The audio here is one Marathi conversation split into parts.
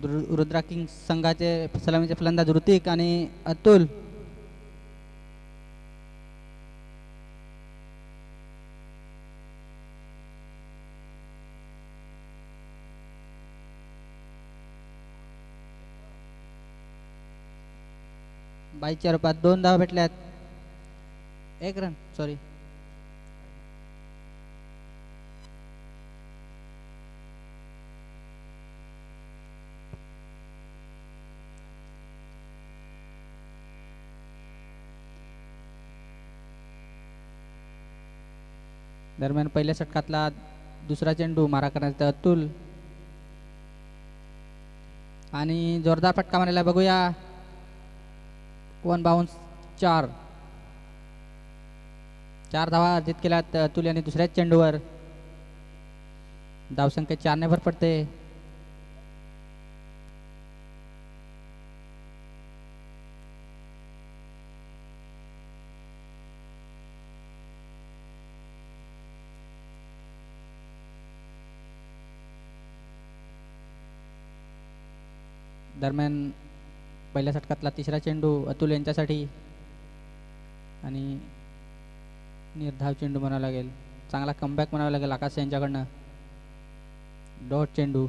रुद्रा किंग संघाचे सलामीचे फलंदाज ऋतिक आणि अतुल. बाईच्या रूपात 2 धावा भेटल्यात. 1 रन सॉरी. दरम्यान पहिल्या षटकातला दुसरा चेंडू मारा करण्याचा अतुल आणि जोरदार फटका मारायला बघूया. 1 बाउन्स 4 धावा अर्जित केल्यात अतुल यांनी दुसऱ्याच चेंडूवर. धावसंख्या 4 ने भर पडते. दरम्यान पहिल्या षटकातला तिसरा चेंडू अतुल यांच्यासाठी आणि निर्धाव चेंडू म्हणावा लागेल. चांगला कमबॅक म्हणावा लागेल आकाश यांच्याकडनं. डॉट चेंडू.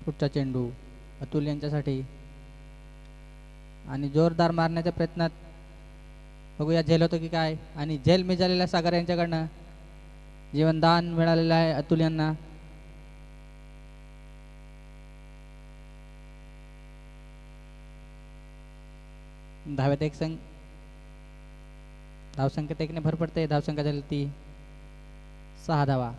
पुढचा चेंडू अतुल यांच्यासाठी आणि जोरदार मारण्याच्या प्रयत्नात बघूया झेल होतो की काय. आणि झेल मिळालेला सागर यांच्याकडनं. जीवनदान मिळालेलं आहे अतुल यांना. धाव्यात एक धावसंख्येत 1 ने भर पडते. धावसंख्या झाली ती 6 धावा.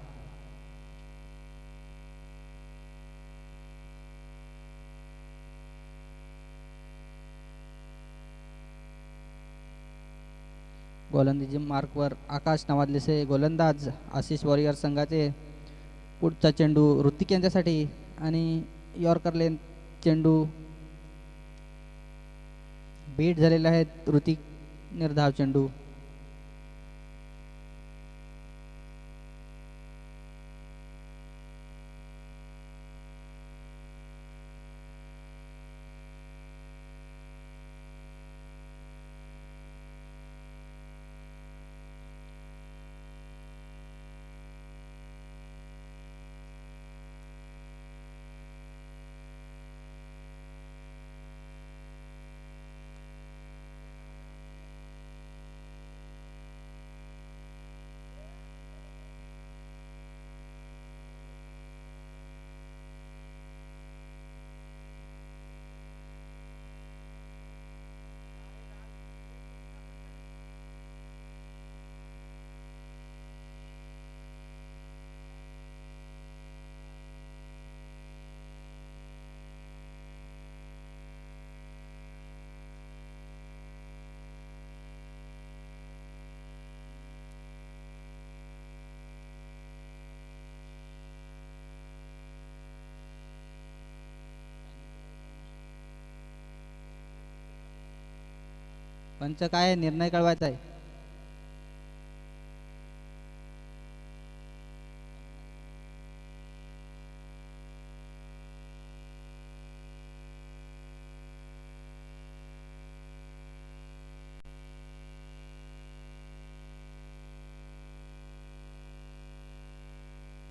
गोलंदाजी मार्कवर आकाश नावाजलेचे गोलंदाज आशिष वॉरियर संघाचे. पुढचा चेंडू ऋतिक यांच्यासाठी आणि यॉर्कर लेन चेंडू बीट झालेले आहेत. ऋतिक निर्धाव चेंडू. पंच काय निर्णय कळवायचा आहे.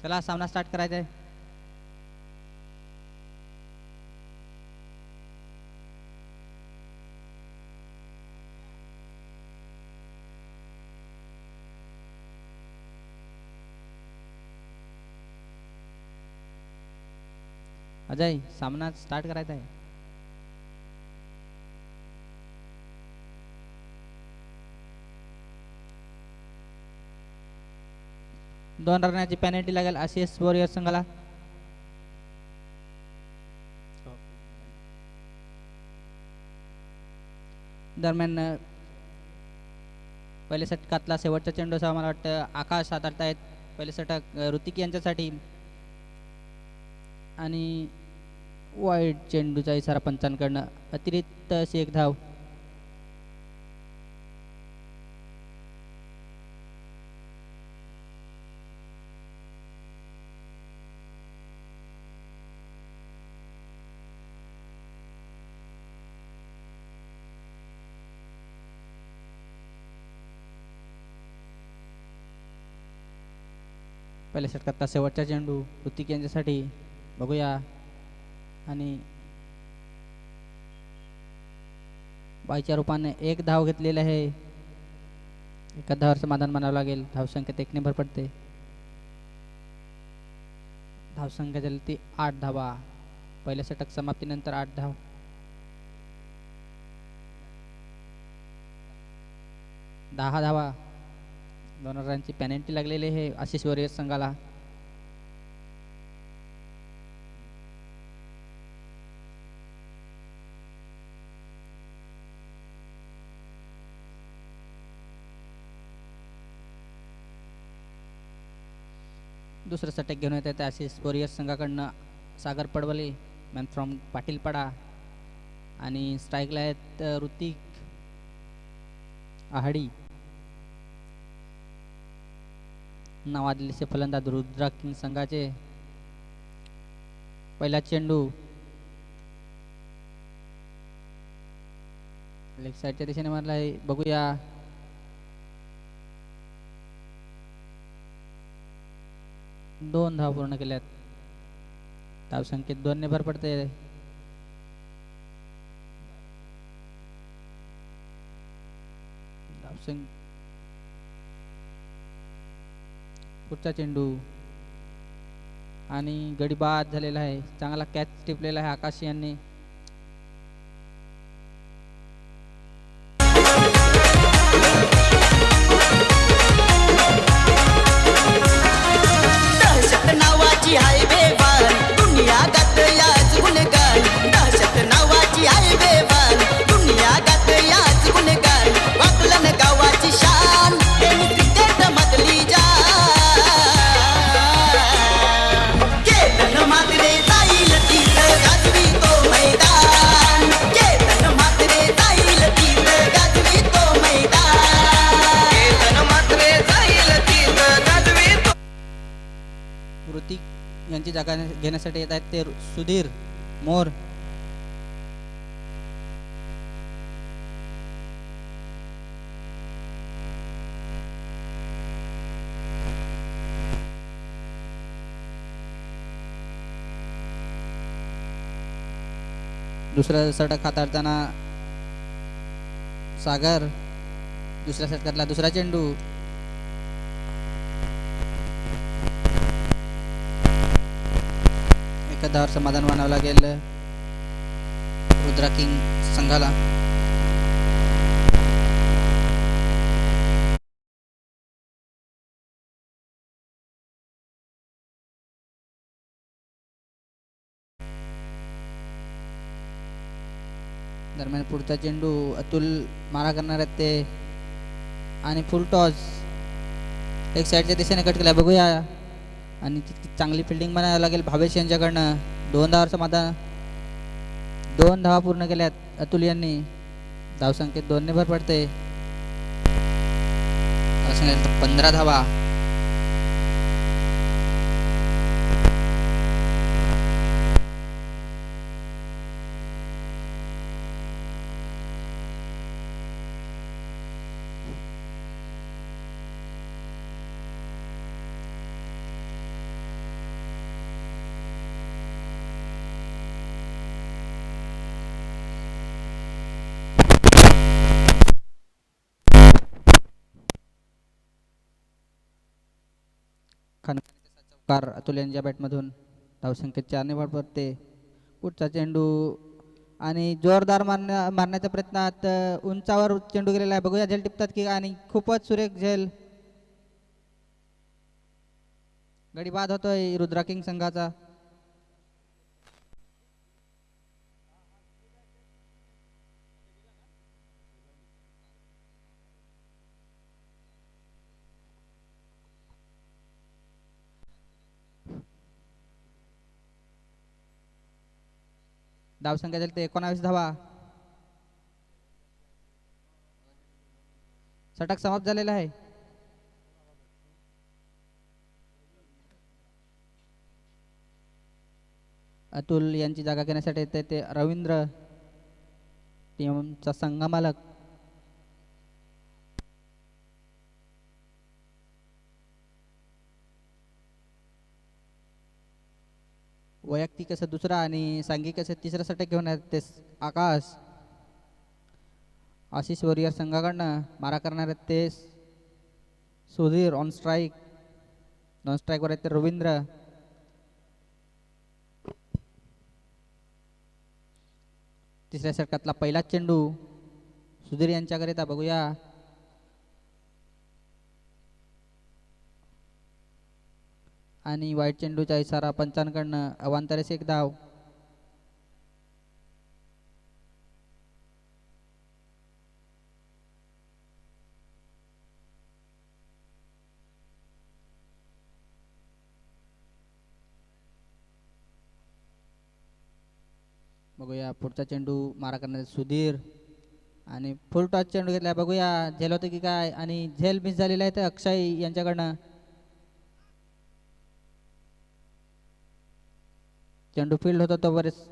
चला सामना स्टार्ट करायचा आहे. अजय सामना स्टार्ट करायचा आहे. दोन रनाची पेनल्टी लागेल आशिष वॉरियर संघाला. दरम्यान पहिल्या षटकातला शेवटचा चेंडू असा मला वाटतं आकाश हाताळतायत. पहिले षटक ऋतिक यांच्यासाठी आणि वाईट चेंडूचा इशारा पंचांकडनं, अतिरिक्त अशी एक धाव. पहिल्या षटकातला शेवटचा चेंडू ऋतिक यांच्यासाठी, बघूया. आणि बाईच्या रूपाने एक धाव घेतलेली आहे. एका धावावर समाधान मानावं लागेल. धावसंख्येत एकने भर पडते. धावसंख्या झाली ती 8 धावा. पहिल्या षटक समाप्तीनंतर 8 धाव. 10 धावा. 2 रनांची पेनल्टी लागलेली आहे आशिष वॉरियर्स संघाला. दुसरं षटक घेऊन येत आहे आशिष वॉरियर्स संघाकडनं सागर पडवले, मॅन फ्रॉम पाटीलपाडा. आणि स्ट्राईकला आहेत ऋतिक आहाडी, नावाजलेले फलंदाज रुद्रा किंग संघाचे. पहिला चेंडू लेग साईडच्या दिशेने मारला आहे, बघूया. दोन धाव पूर्ण केल्यात. धावसंख्येत 2 ने भर पडते. पुढचा चेंडू आणि गडी बाद झालेला आहे. चांगला कॅच टिपलेला आहे आकाश यांनी. यांची जागा घेण्यासाठी येत आहेत ते सुधीर मोर. दुसरा षटक हाताळताना सागर. दुसऱ्या षटकातला दुसरा चेंडू. एका धावावर समाधान मानावं लागेल रुद्रा किंग संघाला. दरम्यान पुढचा चेंडू अतुल मारा करणार आहेत ते, आणि फुल टॉस एक साईडच्या दिशेने कट केला, बघूया. आणि चांगली फिल्डिंग बनायला लागेल भावेश यांच्याकडनं. 2 धावावर समाधान. 2 धावा पूर्ण केल्यात अतुल यांनी. धावसंख्येत 2 ने भर पडते. 15 धावा. चौकार अतुल यांच्या बॅटमधून. धावसंख्येत 4 ने भर पडते. पुढचा चेंडू आणि जोरदार मारण्याच्या प्रयत्नात उंचावर चेंडू गेलेला आहे, बघूया झेल टिपतात की. आणि खूपच सुरेख झेल. गडी बाद होतोय रुद्रा किंग संघाचा. धावसंख्या झाली ते 19 धावा. षटक समाप्त झालेला आहे. अतुल यांची जागा घेण्यासाठी येते ते रवींद्र, टीमचा संघ मालक. वैयक्तिक असं दुसरा आणि सांघिक असं तिसरं षटक घेऊन ते आकाश. आशिष वॉरियर संघाकडनं मारा करणार आहेत ते सुधीर. ऑन स्ट्राईक, नॉन स्ट्राईकवर आहेत ते रवींद्र. तिसऱ्या षटकातला पहिला चेंडू सुधीर यांच्याकरिता. बघूया आणि वाईट चेंडूचा इशारा पंचांकडनं. अवांतरेस एक धाव. बघूया पुढचा चेंडू मारा करणार सुधीर आणि फुल टॉस चेंडू घेतला. बघूया झेल होतं की काय, आणि झेल मिस झालेला आहे तर अक्षय यांच्याकडनं. चेंडू फील्ड होता तो बरेच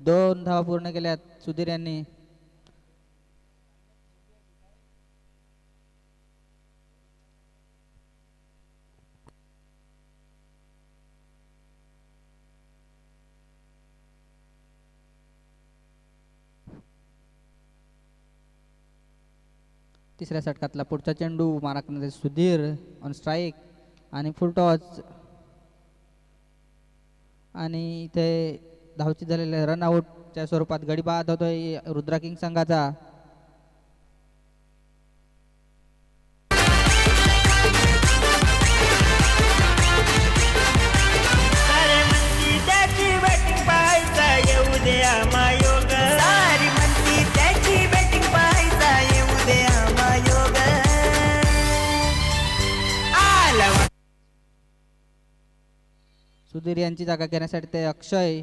2 धावा पूर्ण केल्यात सुधीर यांनी. तिसऱ्या षटकातला पुढचा चेंडू मारा करणार सुधीर. ऑन स्ट्राईक आणि फुल टॉस, आणि इथे धावची झालेले रन आउटच्या स्वरूपात गडी बाद होतोय रुद्रा किंग संघाचा. सुधीर यांची जागा घेण्यासाठी ते अक्षय.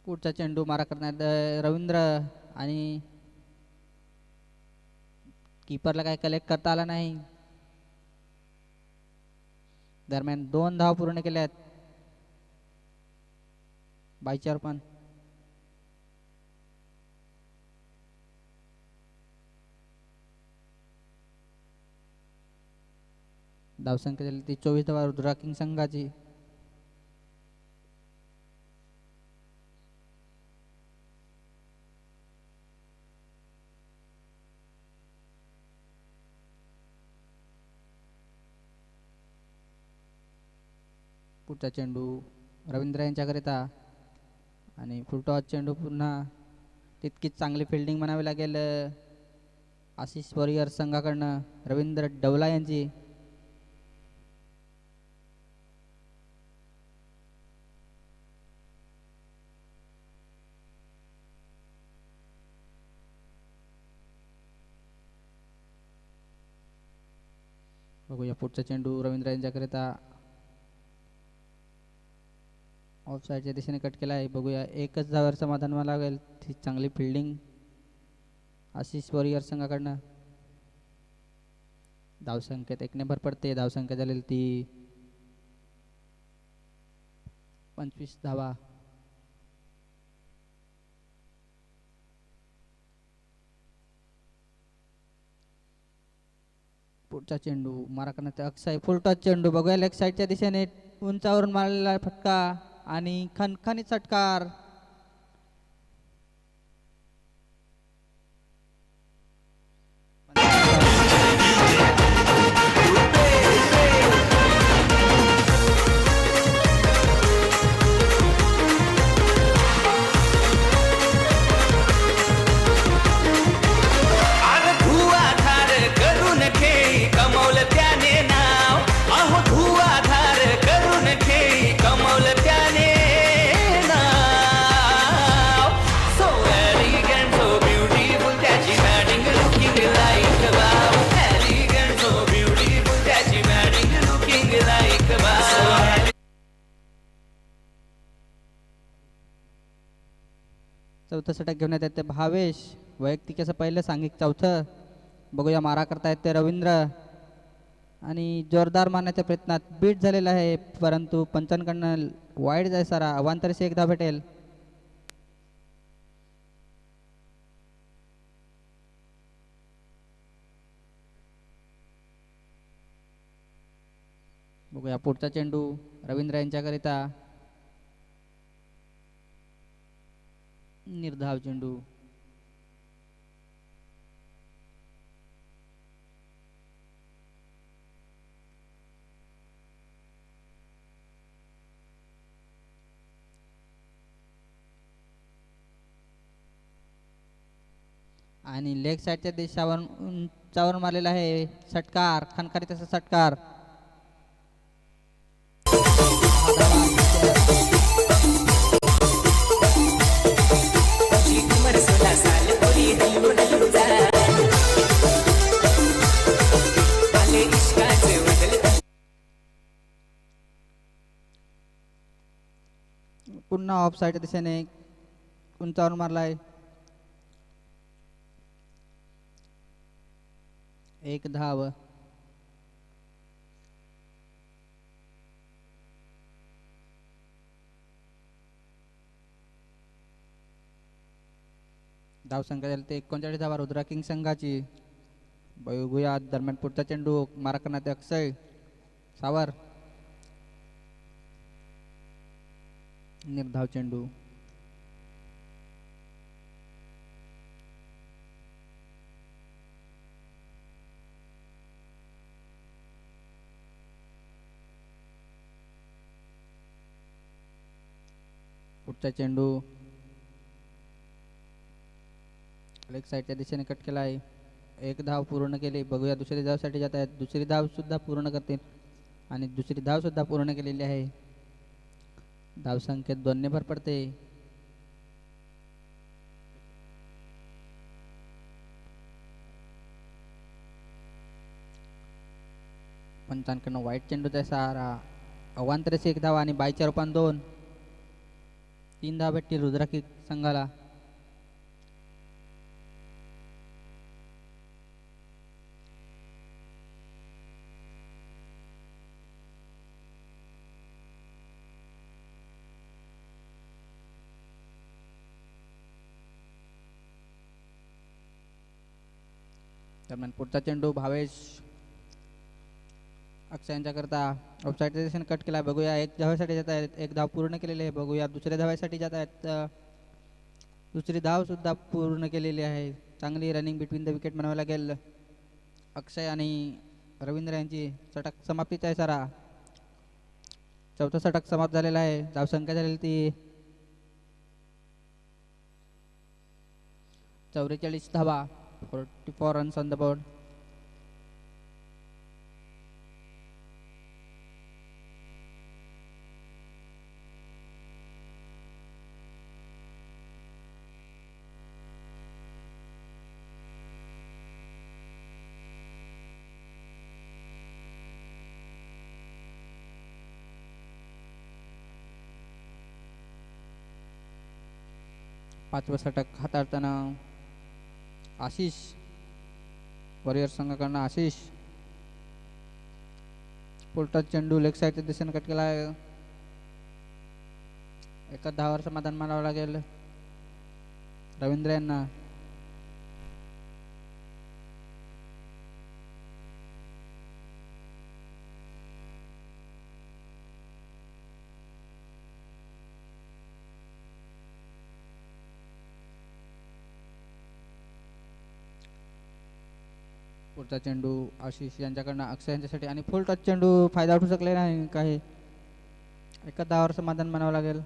पुढचा चेंडू मारा करण्यात रवींद्र, आणि कीपरला काय कलेक्ट करता आला नाही. दरम्यान 2 धावा पूर्ण केल्यात 22 पण. धावसंख्या झाली ती 24 धावा रुद्रा किंग संघाची. पुढचा चेंडू रवींद्र यांच्याकरिता, आणि फुलटॉस चेंडू पुन्हा तितकीच चांगली फिल्डिंग म्हणावी लागेल आशिष वॉरियर संघाकडनं. रवींद्र डवला यांची. बघूया पुढचा चेंडू रवींद्र यांच्याकरिता ऑफ साईडच्या दिशेने कट केला आहे. बघूया एकच धावावर समाधान मला लागेल. ती चांगली फिल्डिंग आशिष वॉरियर संघाकडनं. धावसंख्येत 1 भर पडते. धावसंख्या झालेली ती 25 धावा. पुढचा चेंडू मारा करण्यात अक्षय. फुल टॉस चेंडू. बघूया लेग साईडच्या दिशेने उंचावरून मारलेला फटका आणि खणखणीत षटकार. चौथं षटक घेऊन येत आहेत ते भावेश, वैयक्तिक असं पहिलं, सांघिक चौथं. बघूया मारा करतायत ते रवींद्र आणि जोरदार मारण्याच्या प्रयत्नात बीट झालेला आहे, परंतु पंचांकडनं वाईड जाय सारा. अवांतरशी एकदा भेटेल. बघूया पुढचा चेंडू रवींद्र यांच्याकरिता, निर्धाव चेंडू. आणि लेग साईडच्या दिशावर उंचावर मारलेला आहे षटकार, खणखारी तसा षटकार. पुन्हा ऑफ साईडच्या दिशेने उंचावर मारलाय. एक धाव. धावसंख्या झाली ते 39 धावा रुद्रा किंग संघाची. बघूया दरम्यान पुढचा चेंडू मारा करण्यात अक्षय सावर, निर्धाव चेंडू. पुढचा चेंडू लेग साईडच्या दिशेने कट केला आहे. एक धाव पूर्ण केली. बघूया दुसरी धावसाठी जात आहेत. दुसरी धाव सुद्धा पूर्ण करतील आणि दुसरी धाव सुद्धा पूर्ण केलेली आहे. धावसंख्येत 2 ने भर पडते. पंचांकडनं वाईट चेंडूचा सहारा. अवांतरशी एक धाव आणि बायच्या रूपान 2. 3 धाव भेटतील रुद्रा किंग संघाला. दरम्यान पुढचा चेंडू भावेश अक्षय यांच्याकरता ऑफसाईडच्या दिशेने कट केला. बघूया एक धावासाठी जात आहेत. एक धाव पूर्ण केलेली आहे. बघूया दुसऱ्या धावासाठी जात आहेत. दुसरी धाव सुद्धा पूर्ण केलेली आहे. चांगली रनिंग बिटवीन द विकेट म्हणावं लागेल. अक्षय आणि रवींद्र यांची षटक समाप्तीचा आहे सारा. चौथा षटक समाप्त झालेला आहे. धावसंख्या झालेली ती 44 धावा. 44 runs on the board. पाचवं षटक हाताळताना आशिष, वॉरियर संघाकडनं आशिष. पुलटा चेंडू लेग साईडच्या दिशेने कट केला आहे. एका धावावर समाधान मानावं लागेल रवींद्र यांना. पुढचा चेंडू आशिष यांच्याकडनं अक्षय यांच्यासाठी आणि फुल टच चेंडू. फायदा उठू शकले नाही काही. एका धावावर समाधान मानावं लागेल.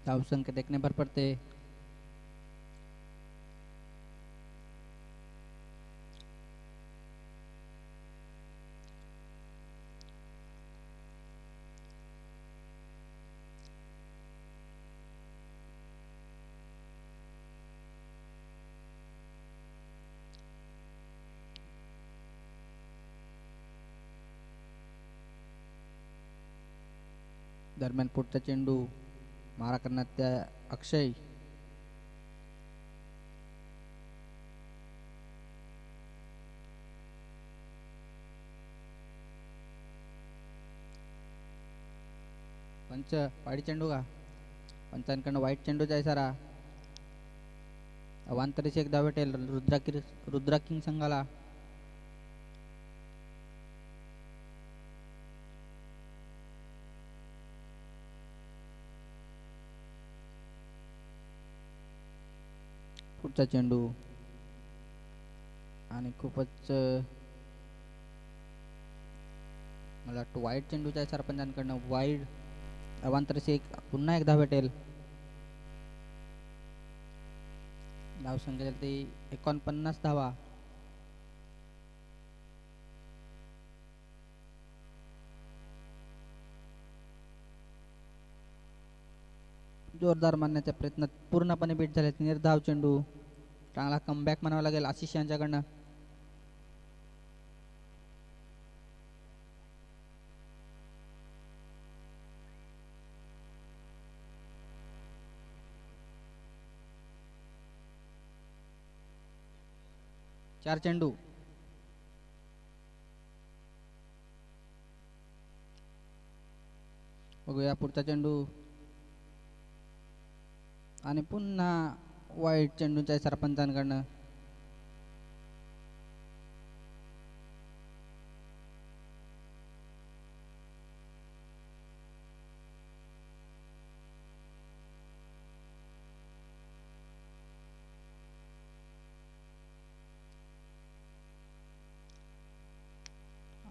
धावसंख्या 1 ने भर पडते. दरम्यान पुढचा चेंडू मारा करण्यात त्या अक्षय. पंच वाईट चेंडू का? पंचांकडनं वाईट चेंडूचा इशारा. अवांतरीच एक धाव भेटेल रुद्रा किंग संघाला. पुढचा चेंडू आणि खूपच मला वाटतं वाईट चेंडूच्या सरपंचांकडनं वाईड. अवांतरीच एक पुन्हा एक धाव भेटेल. धाव संख्या ते 49 धावा. जोरदार मारण्याच्या प्रयत्नात पूर्णपणे बीट झाले. निर्धाव चेंडू. चांगला कमबॅक म्हणावा लागेल आशिष यांच्याकडनं. चार चेंडू. बघूया पुढचा चेंडू आणि पुन्हा वाईट चेंडूच्या सरपंचांकडनं.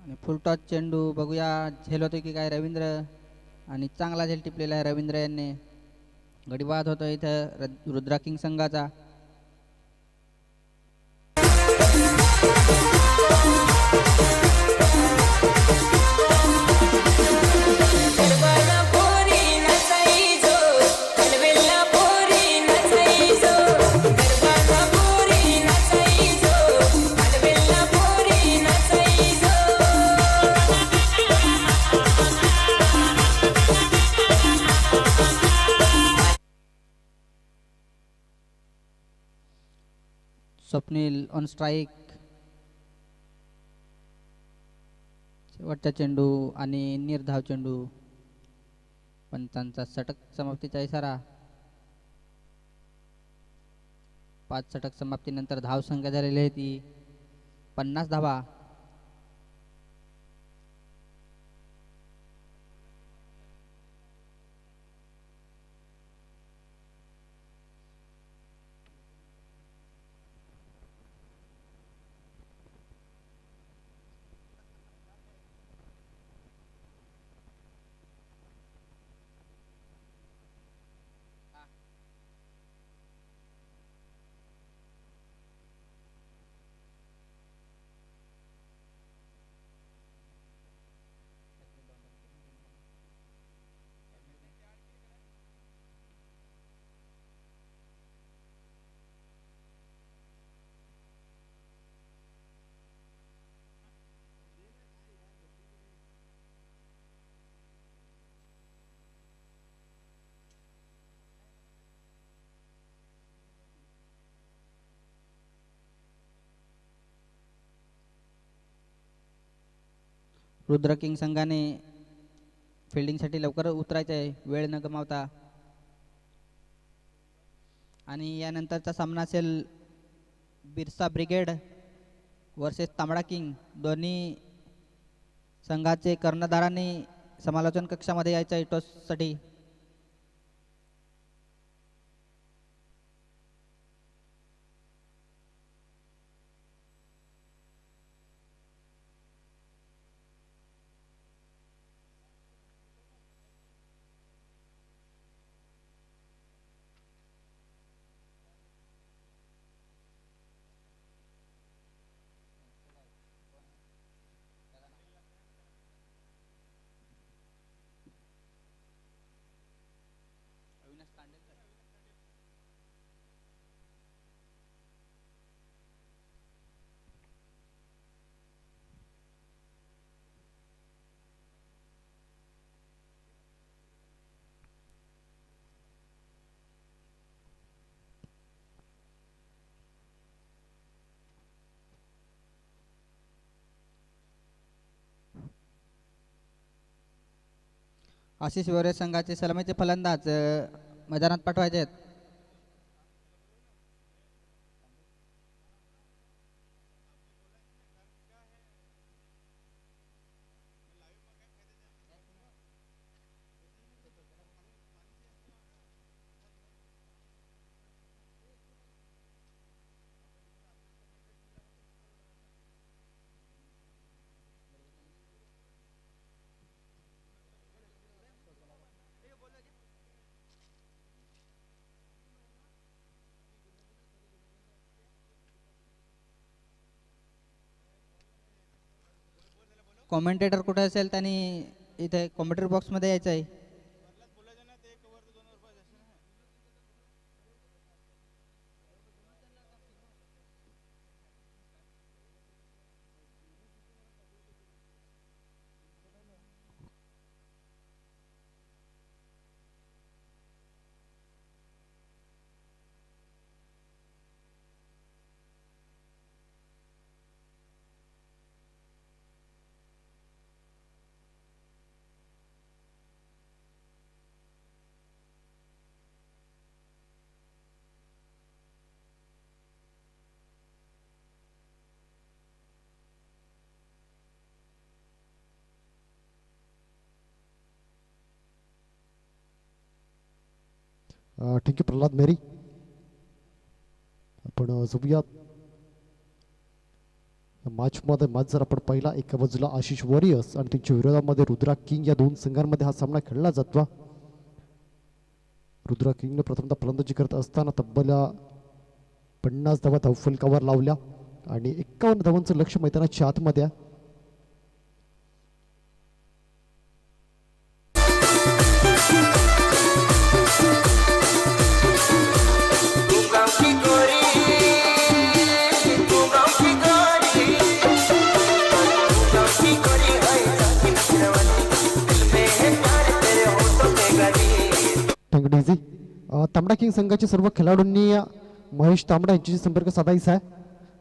आणि फुलटॉस चेंडू. बघूया झेल होतो की काय रवींद्र. आणि चांगला झेल टिपलेला आहे रवींद्र यांनी. गडीबाद होतो इथं रुद्रा किंग संघाचा. Swapnil on strike. शेवटचा चेंडू आणि निर्धाव चेंडू. पंचांचा षटक समाप्तीचा इशारा. 5 षटक समाप्तीनंतर धाव संख्या झालेली आहे ती 50 धावा. रुद्र किंग संघाने फिल्डिंगसाठी लवकर उतरायचं आहे वेळ न गमावता. आणि यानंतरचा सामना असेल बिरसा ब्रिगेड वर्सेस तांबडा किंग. दोन्ही संघाचे कर्णधारांनी समालोचन कक्षामध्ये यायचं आहे टॉससाठी. आशिष वगैरे संघाचे सलामीचे फलंदाज मैदानात पाठवायचे आहेत. कॉमेंटेटर कुठे असेल त्यांनी इथे कॉमेंटेटर बॉक्समध्ये यायचं आहे. ठीक आहे प्रल्हाद मेरी, आपण जाऊयात मॅचमध्ये. मॅच जर आपण पहिला एका बाजूला आशिष वॉरियर्स आणि त्यांच्या विरोधामध्ये रुद्रा किंग या दोन संघांमध्ये हा सामना खेळला जातो. रुद्रा किंगने प्रथमतः फलंदाजी करत असताना तब्बल 50 धावा धावफलकावर लावल्या आणि 51 धावांचं लक्ष मैदानाच्या आतमध्ये. तांबडा किंग संघाचे सर्व खेळाडूंनी महेश तांबडा यांच्याशी संपर्क साधायचा आहे.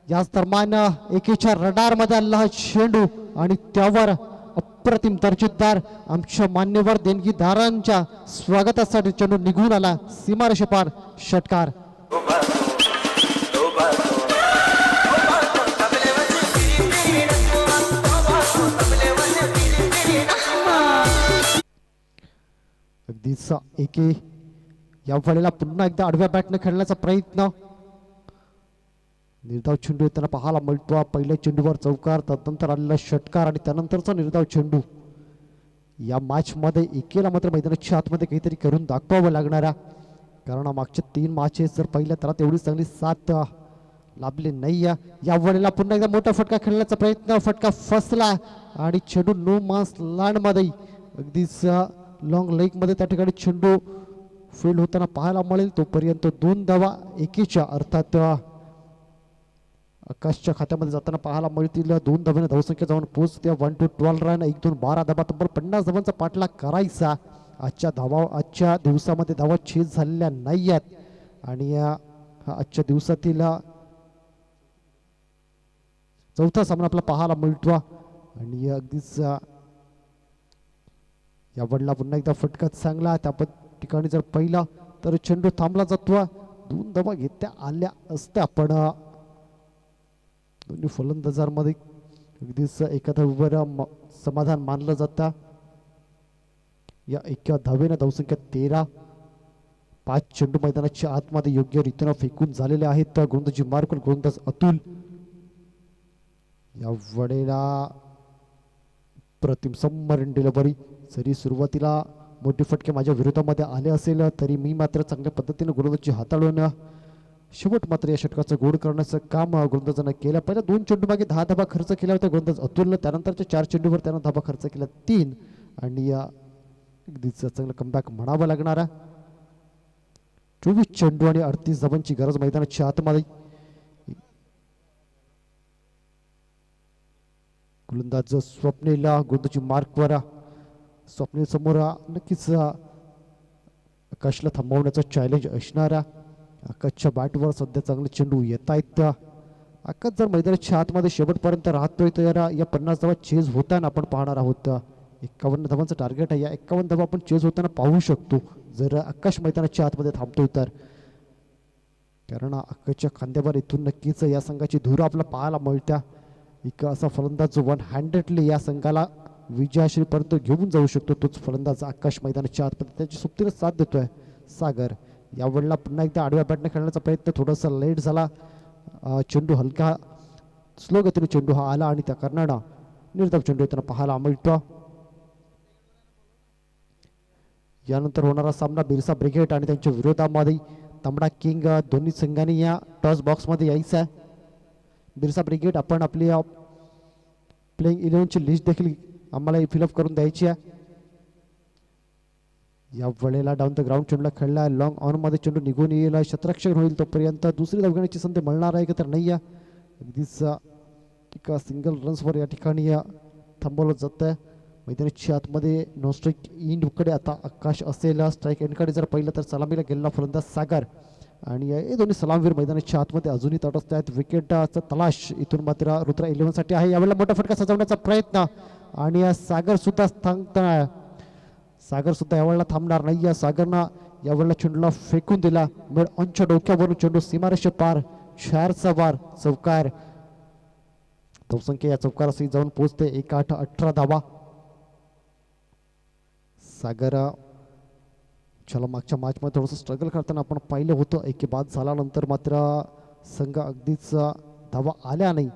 याच दरम्यान एकेच्या रडारमध्ये आला हा चेंडू आणि त्यावर अप्रतिम दर्जेदार आमच्या मान्यवर देणगीदारांच्या स्वागतासाठी चेंडू निघून आला. सीमारेषेपार षटकार. अगदीच एके या वेळेला पुन्हा एकदा आडव्या बॅटने खेळण्याचा प्रयत्न. निर्धाव चेंडू येताना पाहायला मिळतो. पहिल्या चेंडूवर चौकार, त्यानंतर आलेला षटकार आणि त्यानंतरचा निर्धाव चेंडू. या मॅच मध्ये एकेला मात्र मैदानाच्या आतमध्ये काहीतरी करून दाखवावं लागणार आहे, कारण मागच्या 3 मॅचेस जर पहिल्या तर तेवढी चांगली साथ लाभली नाही. या वेळेला पुन्हा एकदा मोठा फटका खेळण्याचा प्रयत्न. फटका फसला आणि चेंडू नो मास लँड मध्ये अगदीच लॉंग लेग मध्ये त्या ठिकाणी चेंडू फील्ड होताना पाहायला मिळेल. तोपर्यंत 2 धावा एकेच्या अर्थात आकाशच्या खात्यामध्ये जाताना पाहायला मिळतील. 2 धावांनी धावसंख्या जाऊन पोहोचते 1 to 12 रन. 1-2 12 धावा, तब्बल 50 धावांचा पाठलाग करायचा. आजच्या दिवसामध्ये धावा छेद झालेल्या नाही आहेत आणि आजच्या दिवसातील चौथा सामना आपला पाहायला मिळतो. आणि अगदीच या वडला पुन्हा एकदा फटका चांगला. त्या ठिकाणी जर पहिला तर चेंडू थांबला जातो. 2 धावा घेत्या आल्या असत्या, पण दोन्ही फलंदाजांमध्ये अगदीच एका धावेवर समाधान मानलं जातं. या एका धावेनं धावसंख्या 13. 5 चेंडू मैदानाच्या आतमध्ये योग्य रीतीनं फेकून झालेले आहेत. गोलंदाजी मार्क, गोलंदाज अतुल. या वेळेला प्रतिम समरण डिलिव्हरी. जरी सुरुवातीला मोठे फटके माझ्या विरोधामध्ये आले असेल तरी मी मात्र चांगल्या पद्धतीने गोलंदाजी हाताळून शेवट मात्र या षटकाचं गोड करण्याचं काम गोलंदाजांना केलं. पहिल्या 2 चेंडू मागे 10 धाबा खर्च केला होता गोलंदाज अतुलनं. त्यानंतरच्या 4 चेंडूवर त्यानं धाबा खर्च केला 3. आणि अगदीच चांगलं कमबॅक म्हणावं लागणारा. 24 चेंडू आणि 38 धाबांची गरज मैदानाच्या आतमध्ये. गोलंदाज स्वप्नील गोलंदाजी मार्कवर. स्वप्नील समोर नक्कीच आकाशला थांबवण्याचा चॅलेंज असणारा. आकाशच्या बॅटवर सध्या चांगले चेंडू येत आहेत. आकाश जर मैदानाच्या आतमध्ये शेवटपर्यंत राहतोय तर या 50 धावा चेज होताना आपण पाहणार आहोत. 51 धावांचं टार्गेट आहे. या 51 धावा आपण चेज होताना पाहू शकतो जर आकाश मैदानाच्या आतमध्ये थांबतोय तर, कारण आकाशच्या खांद्यावर इथून नक्कीच या संघाची धूर आपला पाहायला मिळत्या. एक असा फलंदाज जो 100ली या संघाला विजयाश्रीपर्यंत घेऊन जाऊ शकतो, तोच फलंदाज आकाश मैदानाच्या आतमध्ये त्याची सुप्तीने साथ देतोय सागर. यावेळेला पुन्हा एकदा आडव्या बॅटने खेळण्याचा प्रयत्न थोडासा लेट झाला. चेंडू हलका स्लो गतीने चेंडू हा आला आणि त्या कारणानं निर्धाव चेंडू येताना पाहायला मिळतो. यानंतर होणारा सामना बिरसा ब्रिगेड आणि त्यांच्या विरोधामध्ये तांबडा किंग. दोन्ही संघांनी या टॉस बॉक्समध्ये यायचं आहे. बिरसा ब्रिगेड आपण आपली प्लेइंग 11ची लिस्ट देखील आम्हाला फिलअप करून द्यायची आहे. या वेळेला डाऊन द ग्राउंड चेंडूला खेळला, लॉंग ऑनमध्ये चेंडू निघून येईल, क्षेत्ररक्षण होईल तोपर्यंत दुसरी धाव घेण्याची संधी मिळणार आहे का तर नाही आहे. अगदीच एका सिंगल रन्सवर या ठिकाणी थांबवलं जातं आहे. मैदानाच्या आतमध्ये नो स्ट्राईक एंडकडे आता आकाश असेल, स्ट्राईक एंडकडे जर पाहिलं तर सलामीला गेलेला फलंदाज सागर आणि हे दोन्ही सलामवीर मैदानाच्या आतमध्ये अजूनही तटस्थ आहेत. विकेटचा तलाश इथून मात्र रुद्रा 11साठी आहे. यावेळेला मोठा फटका सजवण्याचा प्रयत्न आणि सागर सुद्धा सागर सुद्धा यावेळेला थांबणार नाही आहे. सागरनं यावेळेला चेंडूला फेकून दिला, मिड ऑनच्या डोक्यावरून चेंडू सीमारेषे पार, 4चा वार, चौकार. धावसंख्या या चौकारासही जाऊन पोहोचते 1-8-18 धावा. सागर चला मागच्या मॅचमध्ये थोडंसं स्ट्रगल करताना आपण पाहिलं होतं, एके बाद झाल्यानंतर मात्र संघ अगदीच धावा आल्या नाही.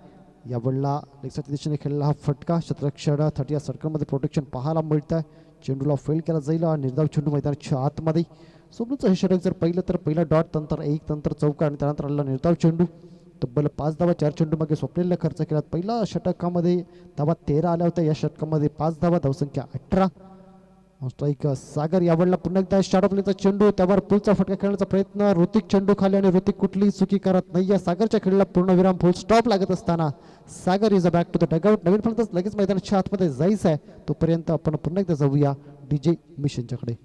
यावेळेला लेगच्या दिशेने खेळलेला हा फटका क्षेत्ररक्षण 30 या सर्कलमध्ये प्रोटेक्शन पाहायला मिळतं आहे. चेंडूला फेल केला जाईल, निर्धाव चेंडू मैदानाच्या आतमध्ये. सोबतचं हे षटक जर पाहिलं तर पहिला डॉट, नंतर 1, नंतर चौका आणि त्यानंतर आलेला निर्धाव चेंडू. तब्बल 5 धावा 4 चेंडूमागे स्वप्नेला खर्च केला. पहिल्या षटकामध्ये धावा 13 आल्या होत्या, या षटकामध्ये 5 धावा, धावसंख्या 18. स्ट्राईक सागर. यावेळेला पुन्हा एकदा स्टार्ट प्लेचा चेंडू, त्यावर पुलचा फटका खेळण्याचा प्रयत्न, ऋतिक चेंडू खाली आणि ऋतिक कुठलीही चुकी करत नाही आहे. सागरच्या खेळाला पूर्णविराम, फुल स्टॉप लागत असताना Sagar is a back to the dugout. नवीन फलंदाज लगेच मैदानाच्या आतमध्ये जायचं आहे, तोपर्यंत आपण पुन्हा एकदा जाऊया DJ मिशनच्याकडे.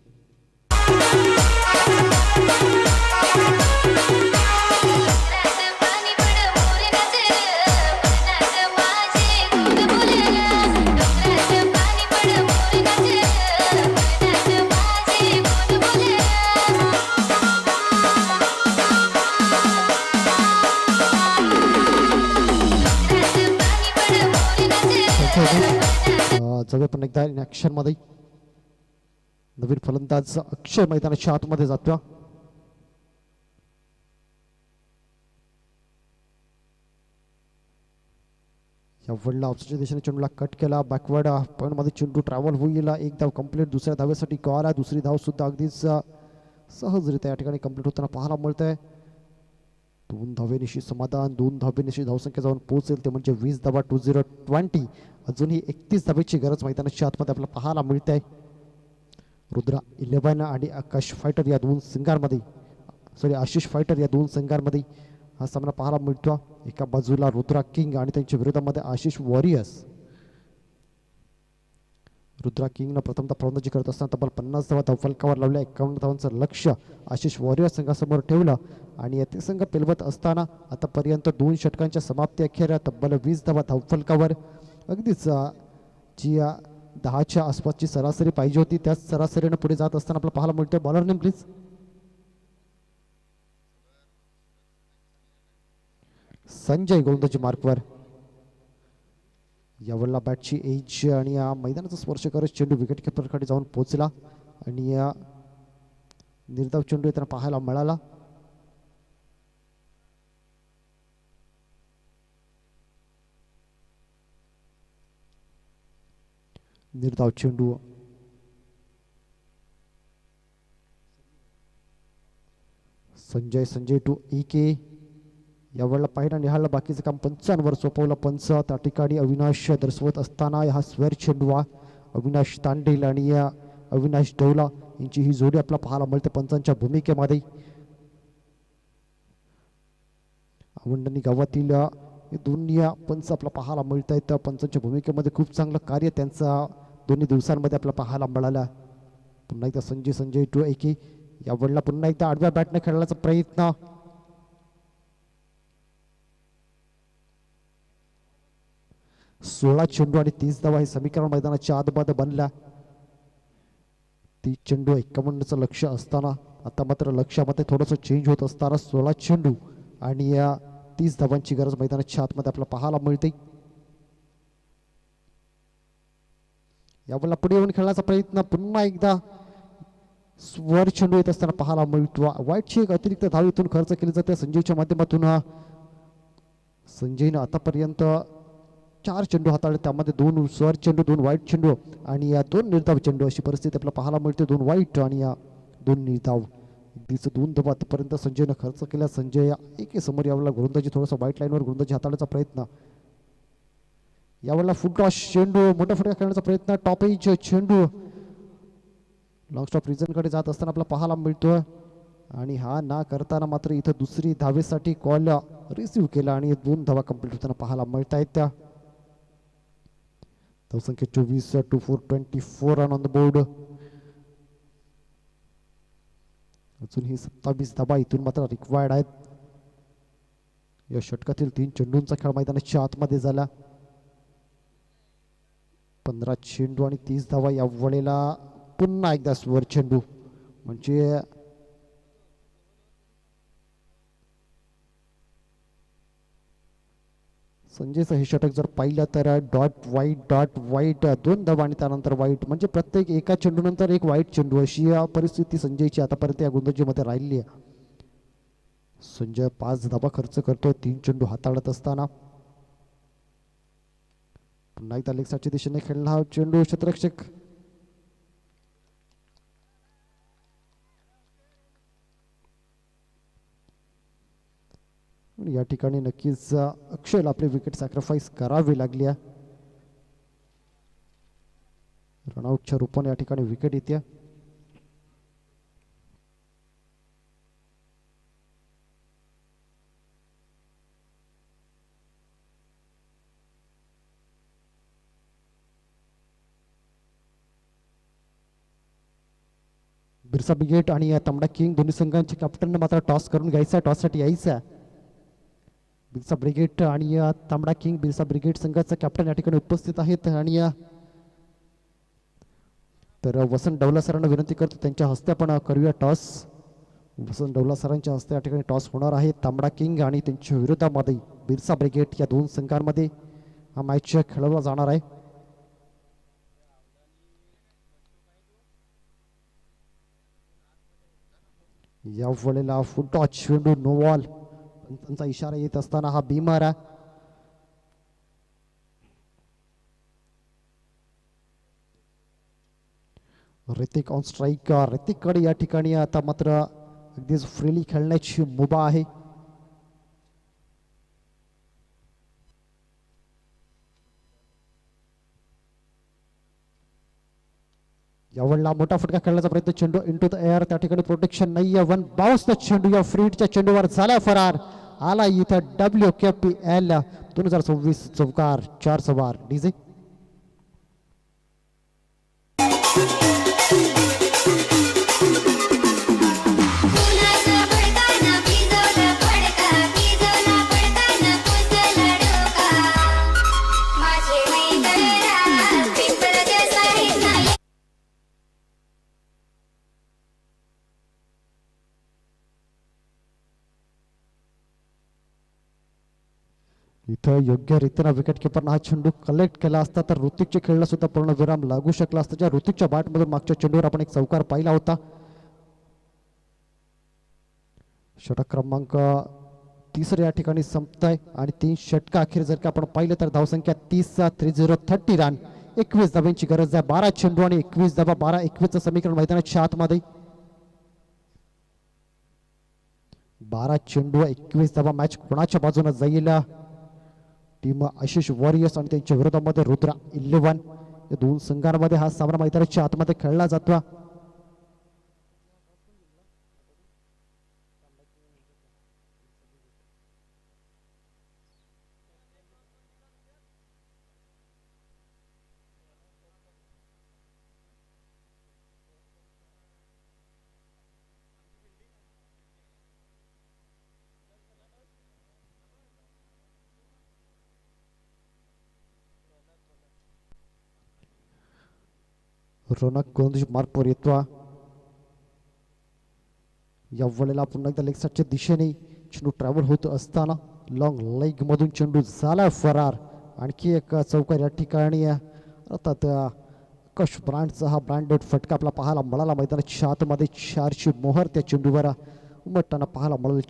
जाऊया पण एकदा ऍक्शन मध्ये. नवीन फलंदाज अक्षय मैदानाच्या आतमध्ये जातो. या वडला ऑफसाईडच्या दिशेने चेंडूला कट केला, बॅकवर्ड पॉईंट मध्ये चेंडू ट्रॅव्हल होईल. एक धाव कंप्लीट. दुसऱ्या धावेसाठी कॉल आहे. दुसरी धाव सुद्धा अगदीच सहजरित्या या ठिकाणी कंप्लीट होताना पाहायला मिळत आहे. 2 धावेनिशी समाधान, 2 धावेनिशी धावसंख्या जाऊन पोहोचेल, ते म्हणजे 20 धावा. 20-20. अजूनही 31 धावेची गरज मैदानाच्या आतमध्ये आपल्याला पाहायला मिळते आहे. रुद्रा 11 आणि आकाश फायटर या दोन संघांमध्ये, आशिष फायटर या दोन संघांमध्ये हा सामना पाहायला मिळतो. एका बाजूला रुद्रा किंग आणि त्यांच्या विरोधामध्ये आशिष वॉरियर्स. रुद्रा किंगनं प्रथमतः फलंदाजी करत असताना तब्बल 50 धावा धावफलकावर लावल्या. 51 धावांचं लक्ष आशिष वॉरियर्स संघासमोर ठेवलं आणि ते संघ पेलवत असताना आतापर्यंत 2 षटकांच्या समाप्ती अखेर तब्बल 20 धावा धावफलकावर. अगदीच जी 10च्या आसपासची सरासरी पाहिजे होती त्याच सरासरीनं पुढे जात असताना आपल्याला पाहायला मिळतोय. Bowler name please. संजय गोलंदाजी मार्कवर. यावेळेला बॅटची एज आणि या मैदानाचा स्पर्श करत चेंडू विकेट किपरकडे जाऊन पोहोचला आणि या निर्धाव चेंडू येताना पाहायला मिळाला. निर्धाव चेंडू संजय टू EK. यावेळेला पाहिला निहाळला, बाकीचं काम पंचांवर सोपवलं. पंच त्या ठिकाणी अविनाश दर्शवत असताना हा स्वेर चेंडू अविनाश तांडेल आणि या अविनाश डौला यांची ही जोडी आपल्याला पाहायला मिळते पंचांच्या भूमिकेमध्ये. आवंडणी गावातील दोन्ही पंच आपल्याला पाहायला मिळत आहेत. पंचांच्या भूमिकेमध्ये खूप चांगलं कार्य त्यांचा दोन्ही दिवसांमध्ये आपल्याला पाहायला मिळालं. पुन्हा एकदा संजय टू EK. यावेळेला पुन्हा एकदा आडव्या बॅटने खेळण्याचा प्रयत्न. 16 चेंडू आणि 30 धावा हे समीकरण मैदानाच्या आतमध्ये बनल्या. 30 चेंडू 51चं लक्ष असताना आता मात्र लक्षामध्ये थोडंसं चेंज होत असताना 16 चेंडू आणि या 30 धावांची गरज मैदानाच्या आतमध्ये आपल्याला पाहायला मिळते. यावेळेला पुढे येऊन खेळण्याचा प्रयत्न पुन्हा एकदा वर चेंडू येत असताना पाहायला मिळतो. वाईटची एक अतिरिक्त धाव इथून खर्च केली जाते संजयच्या माध्यमातून. संजयनं आतापर्यंत 4 चेंडू हाताळले, त्यामध्ये 2 स्वर चेंडू, 2 वाईट चेंडू आणि या 2 निर्धाव चेंडू अशी परिस्थिती आपल्याला पाहायला मिळते. 2 वाईट आणि या 2 निर्धाव, अगदीच 2 धावा आतापर्यंत संजयनं खर्च केला. संजय एके समोर यावेळेला गोलंदाजी थोडासा वाईट लाईनवर गोलंदाजी हाताळण्याचा प्रयत्न. यावेळेला फुल टॉस चेंडू, मोठा फटका खेळण्याचा प्रयत्न, टॉप एज चेंडू लॉंग स्टॉप रिझनकडे जात असताना आपल्याला पाहायला मिळतोय आणि हा ना करताना मात्र इथं दुसरी धावेसाठी कॉल रिसिव्ह केला आणि 2 धावा कंप्लीट होताना पाहायला मिळत आहेत. त्या धावसंख्या 24 to 424 run on the board. अजूनही 27 धावा इथून मात्र रिक्वायर्ड आहेत. या षटकातील 3 चेंडूंचा खेळ मैदानाच्या आतमध्ये झाला. 15 चेंडू आणि 30 धावा. या वेळेला पुन्हा एकदा स्वर चेंडू, म्हणजे संजयचं हे षटक जर पाहिलं तर डॉट वाईट 2 धावा आणि त्यानंतर वाईट, म्हणजे प्रत्येक एका चेंडूनंतर एक वाईट चेंडू अशी परिस्थिती संजयची आतापर्यंत या गोलंदाजीमध्ये राहिली आहे. संजय 5 धावा खर्च करतोय 3 चेंडू हाताळत असताना. पुन्हा एकदा लेगसाच्या दिशेने खेळला हा चेंडू. क्षेत्ररक्षक या ठिकाणी नक्कीच अक्षयला आपली विकेट सॅक्रिफाईस करावी लागली आहे. रनआउटच्या रूपाने या ठिकाणी विकेट येते. बिरसा ब्रिगेड आणि तांबडा किंग दोन्ही संघांच्या कॅप्टनने मात्र टॉस करून घ्यायचा, टॉससाठी यायचा. बिरसा ब्रिगेड आणि तांबडा किंग, बिरसा ब्रिगेड संघाचा कॅप्टन या ठिकाणी उपस्थित आहेत आणि तर वसंत डवला सरांना विनंती करतो त्यांच्या हस्ते आपण करूया टॉस. वसंत डवला सरांच्या हस्ते या ठिकाणी टॉस होणार आहे. तांबडा किंग आणि त्यांच्या विरोधामध्ये बिरसा ब्रिगेड या 2 संघांमध्ये हा मॅच खेळवला जाणार आहे. या वेळेला फुल टॉस चेंडू, नो बॉल, त्यांचा इशारा येत असताना हा बीमार आहे. Hrithik on strike. ऋतिककडे या ठिकाणी आता मात्र अगदीच फ्रीली खेळण्याची मुभा आहे. यावेळेला मोठा फटका खेळण्याचा प्रयत्न, चेंडू इंटू द एअर, त्या ठिकाणी प्रोटेक्शन नाही आहे. 1 बाउन्स चेंडू या फ्रीडच्या चेंडूवर झाला फरार. आला इथं WKPL 2026 चौकार 4 सवार डीजे. इथं योग्य रीतीनं विकेट किपरनं हा चेंडू कलेक्ट केला असता तर ऋतिकच्या खेळला सुद्धा पूर्ण विराम लागू शकला असता. ज्या ऋतिकच्या बॅटमधून मागच्या चेंडूवर आपण एक चौकार पाहिला होता. षटक क्रमांक 3 या ठिकाणी संपताय आणि 3 षटका अखेर जर का आपण पाहिलं तर धावसंख्या 30 रन, 21 धावांची गरज आहे. 12 चेंडू आणि 21 धावा, 12-21चं समीकरण मैदानाच्या आतमध्ये. 12 चेंडू 21 धावा. मॅच कोणाच्या बाजूने जाईल? टीम आशिष वॉरियर्स आणि त्यांच्या विरोधामध्ये रुद्रा 11. या 2 संघांमध्ये हा सामना मैदानाच्या आतमध्ये खेळला जातो. रोनक गोलंदाजी मार्कवर येतो. या वेळेला पुन्हा एकदा लेग साईडच्या दिशेने चेंडू ट्रॅव्हल होत असताना लॉंग लेग मधून चेंडू झाला फरार. आणखी एक चौकार या ठिकाणी अर्थात कश ब्रँडचा हा ब्रँडेड फटका आपला पाहायला मिळाला. मैदानाच्या आतमध्ये 4ची मोहर त्या चेंडूवर उमटताना पाहायला मिळाली.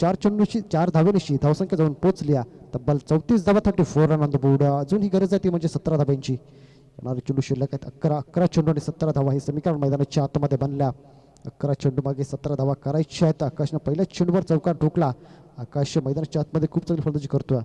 4 धावेनिशी धावसंख्या जाऊन पोहोचली. तब्बल 34 धावा, 34 रन ऑन द बोर्ड. अजून ही गरज आहे ती म्हणजे 17 धाब्यांची. येणारे चेंडू शिल्लक आहेत 11 चेंडू आणि 17 धावा हे समीकरण मैदानाच्या आतमध्ये बनल्या. 11 चेंडू मागे 17 धावा करायच्या आहेत. आकाशनं पहिल्याच चेंडूवर चौकार ठोकला. आकाश मैदानाच्या आतमध्ये खूप चांगली फलंदाजी करतोय.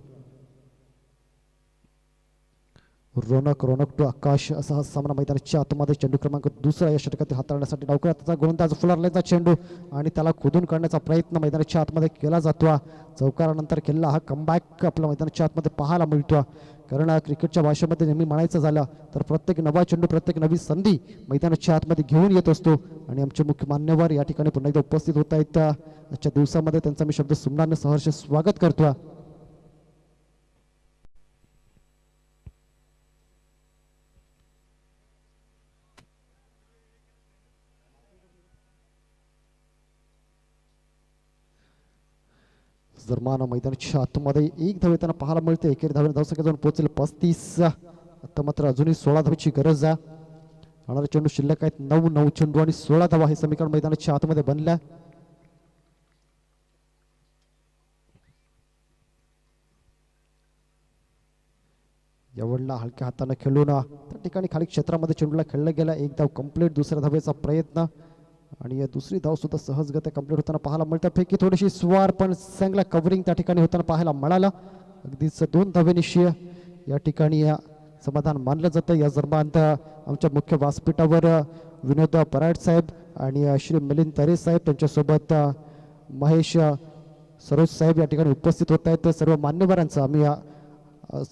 रोनक टू आकाश असा हा सामना मैदानाच्या आतमध्ये. चेंडू क्रमांक 2 या षटकातील हाताळण्यासाठी डावकऱ्याचा गोलंदाज फुलारलेचा चेंडू आणि त्याला खोदून काढण्याचा प्रयत्न मैदानाच्या आतमध्ये केला जातो. चौकारानंतर केलेला हा कमबॅक आपल्या मैदानाच्या आतमध्ये पाहायला मिळतो. कारण क्रिकेटच्या भाषेमध्ये नेहमी म्हणायचं झालं तर प्रत्येक नवा चेंडू, प्रत्येक नवी संधी मैदानाच्या आतमध्ये घेऊन येत असतो. आणि आमचे मुख्य मान्यवर या ठिकाणी पुन्हा एकदा उपस्थित होत आहेत. आजच्या दिवसामध्ये त्यांचा मी शब्द सुमनाने सहर्ष स्वागत करतो. जर्मान मैदानाच्या आतमध्ये 1 धाव येताना पाहायला मिळते. एकेरी धावेने धावसंख्या जाऊन पोहोचेल 35. आता मात्र अजूनही 16 धावेची गरज आहे. होणारे चेंडू शिल्लक आहेत 9 चेंडू आणि 16 धावा हे समीकरण मैदानाच्या आतमध्ये बनल्या. यावेळेला हलक्या हाताने खेळून त्या ठिकाणी खाली क्षेत्रामध्ये चेंडूला खेळला गेला. 1 धाव कंप्लीट. दुसऱ्या धावेचा प्रयत्न आणि या दुसरी धाव सुद्धा सहजगत्या कंप्लीट होताना पाहायला मिळतं. पैकी थोडीशी स्वार पण चांगला कव्हरिंग त्या ठिकाणी होताना पाहायला मिळालं. अगदीच 2 धावेनिशी या ठिकाणी समाधान मानलं जातं. या दरम्यान आमच्या मुख्य व्यासपीठावर विनोद पराड साहेब आणि श्री मिलिंद तरे साहेब, त्यांच्यासोबत महेश सरोज साहेब या ठिकाणी उपस्थित होत आहेत. सर्व मान्यवरांचं आम्ही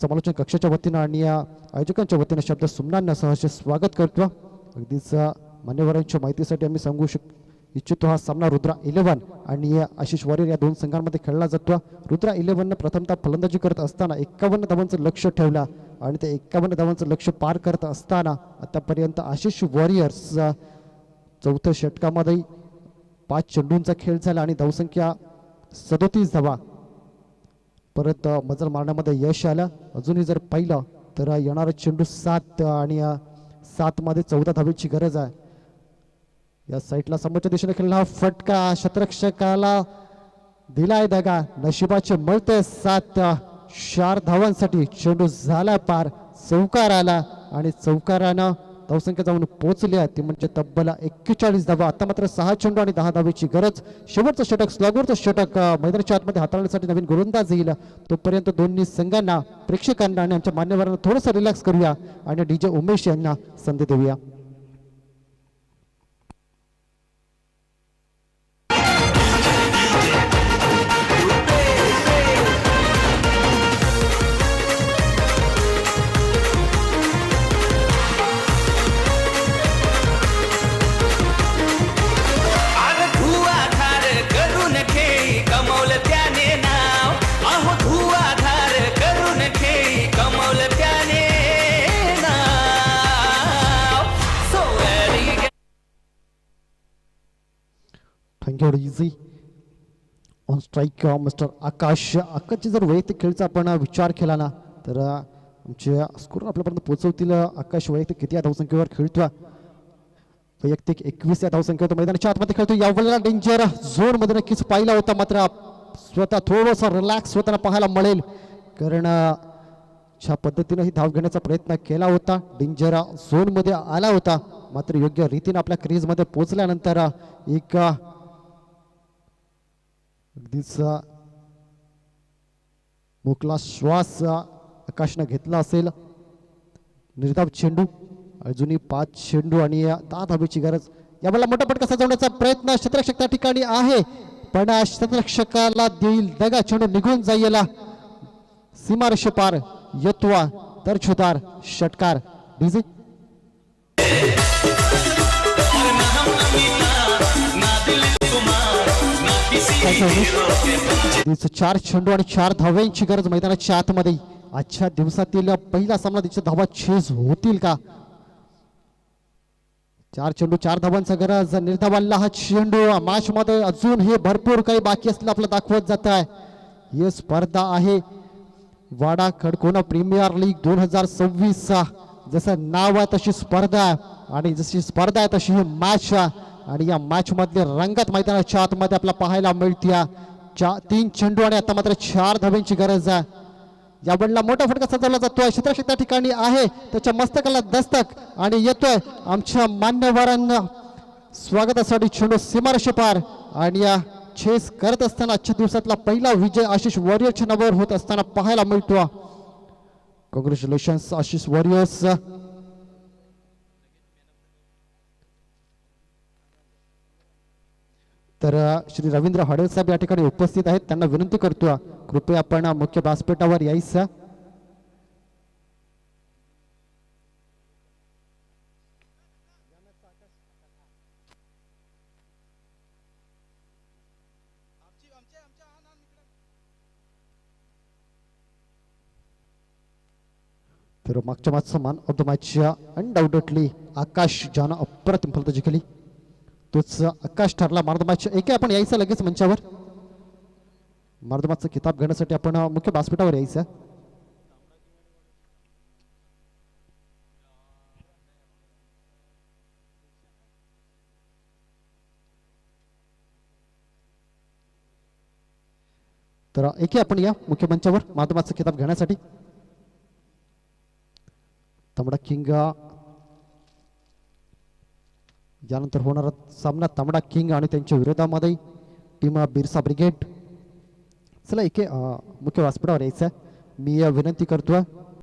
समालोचन कक्षाच्या वतीनं आणि आयोजकांच्या वतीनं शब्द सुमनांना सहर्ष स्वागत करतो. अगदीच मान्यवरांच्या माहितीसाठी आम्ही सांगू इच्छितो हा सामना रुद्रा 11 आणि आशिष वॉरियर या 2 संघांमध्ये खेळला जातो. रुद्रा 11 प्रथमतः फलंदाजी करत असताना 51 धावांचं लक्ष ठेवलं आणि ते 51 धावांचं लक्ष पार करत असताना आतापर्यंत आशिष वॉरियर्स 4थ्या षटकामध्ये 5 चेंडूंचा खेळ झाला आणि धावसंख्या 37 धावा. परत मजल मारण्यामध्ये यश आलं. अजूनही जर पाहिलं तर येणारा चेंडू 7 आणि 7 मध्ये 14 धावेची गरज आहे. या साईडला समोरच्या दिशेने खेळला हा फटका क्षेत्ररक्षकाला दिलाय दगा. नशिबाचे मिळते 7. 4 धावांसाठी चेंडू झाला पार. चौकार आला आणि चौकारानं धावसंख्या जाऊन पोहोचली आहे ती म्हणजे तब्बल 41 धावा. आता मात्र 6 चेंडू आणि 10 धावेची गरज. शेवटचं षटक, स्लॉगवरचं षटक मैदानाच्या आतमध्ये हाताळण्यासाठी नवीन गोलंदाज येईल. तोपर्यंत दोन्ही संघांना, प्रेक्षकांना आणि आमच्या मान्यवरांना थोडंसं रिलॅक्स करूया आणि DJ उमेश यांना संधी देऊया. इझी ऑन स्ट्राईक मिस्टर आकाश. आकाशची जर वैयक्तिक खेळचा आपण विचार केला ना तर आमच्या स्कोर आपल्यापर्यंत पोहोचवतील. आकाश वैयक्तिक किती या धावसंख्येवर खेळतो? वैयक्तिक 21 या धावसंख्येवर मैदानाच्या आतमध्ये खेळतो. यावेळेला डेंजर झोन मध्ये नक्कीच पाहिला होता, मात्र स्वतः थोडंसं रिलॅक्स होताना पाहायला मिळेल कारण ज्या पद्धतीने ही धाव घेण्याचा प्रयत्न केला होता, डेंजर झोन मध्ये आला होता, मात्र योग्य रीतीने आपल्या क्रीज मध्ये पोहोचल्यानंतर एक अगदीच मोकळा श्वास आकाशनं घेतला असेल. निर्धाव चेंडू, अजूनही 5 चेंडू आणि 10 धावेची गरज. यावेळेला मोठा फटका सजवण्याचा प्रयत्न क्षेत्ररक्षक त्या ठिकाणी आहे, पण क्षेत्ररक्षकाला देईल दगा. चेंडू निघून जाईल सीमारेषे पार. येतवा दर्शुदार षटकार. डीजे 4 चेंडू आणि 4 धाव्यांची गरज मैदानाच्या आतमध्ये. आजच्या दिवसातील पहिला सामना तिच्या धावा चेज होतील का? 4 चेंडू 4 धावांचा गरज. निर्धावांना हा चेंडू मॅच मध्ये अजून हे भरपूर काही बाकी असलं आपलं दाखवत जात आहे. ही स्पर्धा आहे वाडा खडकोना प्रीमियर लीग 2026. जसं नाव आहे तशी स्पर्धा आहे आणि जशी स्पर्धा आहे तशी ही मॅच आहे आणि या मॅच मधले रंगत मैदानाच्या आतमध्ये आपल्याला पाहायला मिळते. 3 चेंडू आणि आता मात्र 4 धाब्यांची गरज आहे. या बंडला मोठा फटका सजवला जातोय. क्षेत्ररक्षक त्या ठिकाणी आहे, त्याच्या मस्तकाला दस्तक आणि येतोय आमच्या मान्यवरांना स्वागतासाठी चेंडू सीमारेषेपार आणि या चेस करत असताना आजच्या दिवसातला पहिला विजय आशिष वॉरियर्सच्या नावावर होत असताना पाहायला मिळतो. Congratulations Ashish warriors. तर श्री रवींद्र हडे साहेब या ठिकाणी उपस्थित आहेत. त्यांना विनंती करतो कृपया आपण मुख्य व्यासपीठावर यायचं. तर मागच्या मॅचचा मॅन ऑफ द मॅच अनडाऊटेडली आकाश ज्यानं अप्रतिम फलंदाजी केली तोच आकाश ठरला मॅन ऑफ द मॅच. एके आपण यायचं लगेच मंचावर. मॅन ऑफ द मॅचचा किताब घेण्यासाठी आपण मुख्य व्यासपीठावर यायचं. तर एके आपण या मुख्य मंचावर मॅन ऑफ द मॅचचा किताब घेण्यासाठी. तांबडा किंग यानंतर होणारा सामना तांबडा किंग आणि त्यांच्या विरोधामध्ये टीम बिरसा ब्रिगेड. चला एके मुख्य व्यासपीठावर यायचं. मी विनंती करतोय